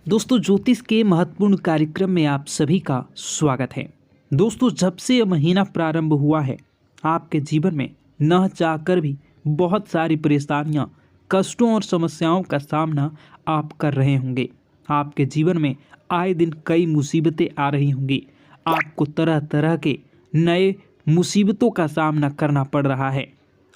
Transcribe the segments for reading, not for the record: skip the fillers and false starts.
दोस्तों, ज्योतिष के महत्वपूर्ण कार्यक्रम में आप सभी का स्वागत है। दोस्तों, जब से यह महीना प्रारंभ हुआ है, आपके जीवन में न चाहकर भी बहुत सारी परेशानियां, कष्टों और समस्याओं का सामना आप कर रहे होंगे। आपके जीवन में आए दिन कई मुसीबतें आ रही होंगी। आपको तरह तरह के नए मुसीबतों का सामना करना पड़ रहा है।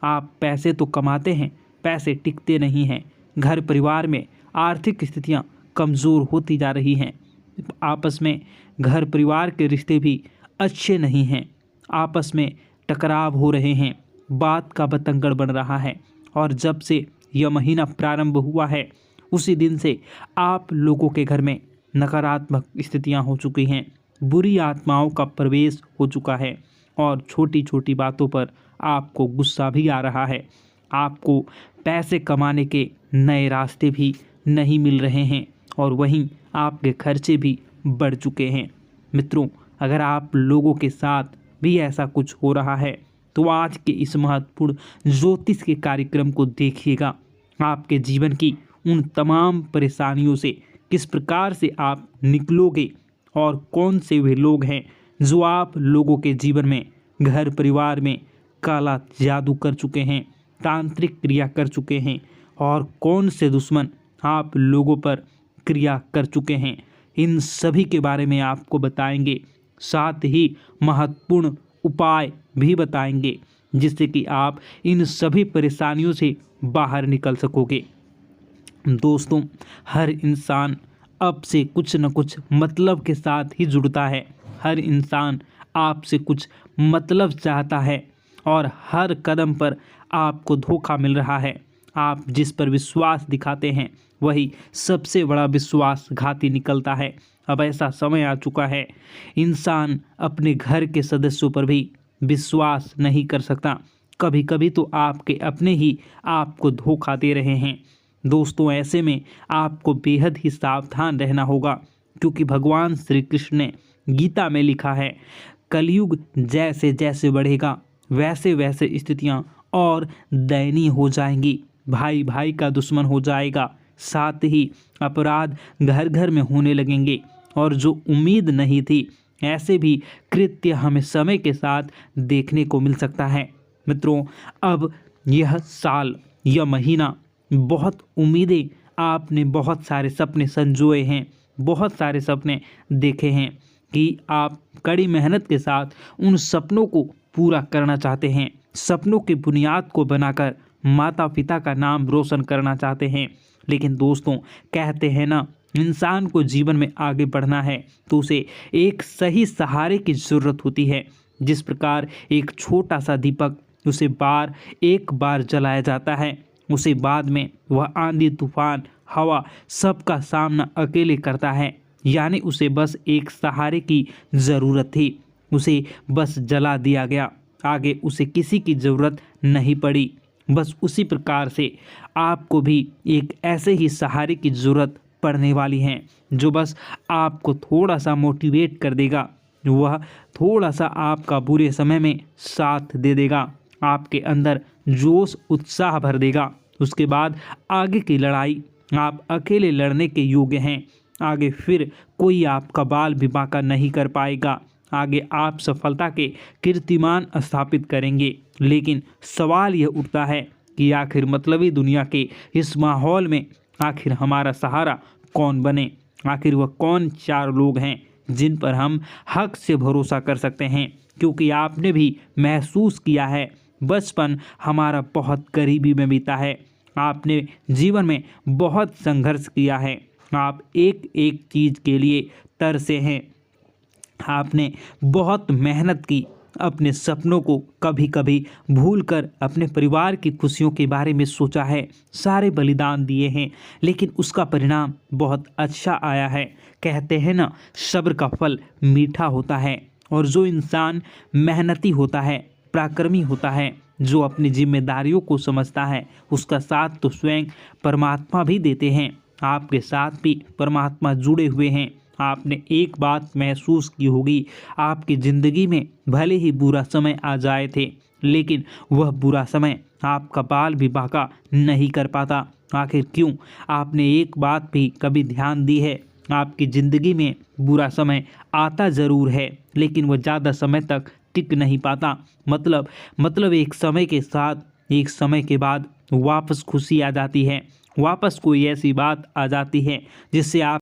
आप पैसे तो कमाते हैं, पैसे टिकते नहीं हैं। घर परिवार में आर्थिक स्थितियां कमज़ोर होती जा रही हैं। आपस में घर परिवार के रिश्ते भी अच्छे नहीं हैं। आपस में टकराव हो रहे हैं, बात का बतंगड़ बन रहा है। और जब से यह महीना प्रारंभ हुआ है, उसी दिन से आप लोगों के घर में नकारात्मक स्थितियां हो चुकी हैं। बुरी आत्माओं का प्रवेश हो चुका है और छोटी छोटी बातों पर आपको गुस्सा भी आ रहा है। आपको पैसे कमाने के नए रास्ते भी नहीं मिल रहे हैं और वहीं आपके खर्चे भी बढ़ चुके हैं। मित्रों, अगर आप लोगों के साथ भी ऐसा कुछ हो रहा है तो आज के इस महत्वपूर्ण ज्योतिष के कार्यक्रम को देखिएगा। आपके जीवन की उन तमाम परेशानियों से किस प्रकार से आप निकलोगे और कौन से वे लोग हैं जो आप लोगों के जीवन में, घर परिवार में काला जादू कर चुके हैं, तांत्रिक क्रिया कर चुके हैं और कौन से दुश्मन आप लोगों पर क्रिया कर चुके हैं। इन सभी के बारे में आपको बताएंगे, साथ ही महत्वपूर्ण उपाय भी बताएंगे जिससे कि आप इन सभी परेशानियों से बाहर निकल सकोगे। दोस्तों, हर इंसान अब से कुछ न कुछ मतलब के साथ ही जुड़ता है। हर इंसान आपसे कुछ मतलब चाहता है और हर कदम पर आपको धोखा मिल रहा है। आप जिस पर विश्वास दिखाते हैं वही सबसे बड़ा विश्वासघाती निकलता है। अब ऐसा समय आ चुका है, इंसान अपने घर के सदस्यों पर भी विश्वास नहीं कर सकता। कभी कभी तो आपके अपने ही आपको धोखा दे रहे हैं। दोस्तों, ऐसे में आपको बेहद ही सावधान रहना होगा, क्योंकि भगवान श्री कृष्ण ने गीता में लिखा है, कलयुग जैसे जैसे बढ़ेगा वैसे वैसे स्थितियां और दयनीय हो जाएंगी। भाई भाई का दुश्मन हो जाएगा, साथ ही अपराध घर घर में होने लगेंगे और जो उम्मीद नहीं थी ऐसे भी कृत्य हमें समय के साथ देखने को मिल सकता है। मित्रों, अब यह साल, यह महीना, बहुत उम्मीदें, आपने बहुत सारे सपने संजोए हैं, बहुत सारे सपने देखे हैं कि आप कड़ी मेहनत के साथ उन सपनों को पूरा करना चाहते हैं। सपनों की बुनियाद को बनाकर माता पिता का नाम रोशन करना चाहते हैं। लेकिन दोस्तों, कहते हैं ना, इंसान को जीवन में आगे बढ़ना है तो उसे एक सही सहारे की ज़रूरत होती है। जिस प्रकार एक छोटा सा दीपक, उसे एक बार जलाया जाता है, उसे बाद में वह आंधी तूफान हवा सबका सामना अकेले करता है। यानी उसे बस एक सहारे की ज़रूरत थी, उसे बस जला दिया गया, आगे उसे किसी की ज़रूरत नहीं पड़ी। बस उसी प्रकार से आपको भी एक ऐसे ही सहारे की ज़रूरत पड़ने वाली है जो बस आपको थोड़ा सा मोटिवेट कर देगा, वह थोड़ा सा आपका बुरे समय में साथ दे देगा, आपके अंदर जोश उत्साह भर देगा। उसके बाद आगे की लड़ाई आप अकेले लड़ने के योग्य हैं। आगे फिर कोई आपका बाल भी बांका नहीं कर पाएगा। आगे आप सफलता के कीर्तिमान स्थापित करेंगे। लेकिन सवाल यह उठता है कि आखिर मतलबी दुनिया के इस माहौल में आखिर हमारा सहारा कौन बने? आखिर वह कौन चार लोग हैं जिन पर हम हक से भरोसा कर सकते हैं? क्योंकि आपने भी महसूस किया है, बचपन हमारा बहुत गरीबी में बीता है। आपने जीवन में बहुत संघर्ष किया है, आप एक एक चीज़ के लिए तरसे हैं। आपने बहुत मेहनत की, अपने सपनों को कभी कभी भूलकर अपने परिवार की खुशियों के बारे में सोचा है, सारे बलिदान दिए हैं, लेकिन उसका परिणाम बहुत अच्छा आया है। कहते हैं ना, सब्र का फल मीठा होता है। और जो इंसान मेहनती होता है, पराक्रमी होता है, जो अपनी जिम्मेदारियों को समझता है, उसका साथ तो स्वयं परमात्मा भी देते हैं। आपके साथ भी परमात्मा जुड़े हुए हैं। आपने एक बात महसूस की होगी, आपकी ज़िंदगी में भले ही बुरा समय आ जाए थे, लेकिन वह बुरा समय आपका बाल भी बांका नहीं कर पाता। आखिर क्यों? आपने एक बात भी कभी ध्यान दी है, आपकी ज़िंदगी में बुरा समय आता ज़रूर है, लेकिन वह ज़्यादा समय तक टिक नहीं पाता। मतलब एक समय के साथ एक समय के बाद वापस खुशी आ जाती है, वापस कोई ऐसी बात आ जाती है जिससे आप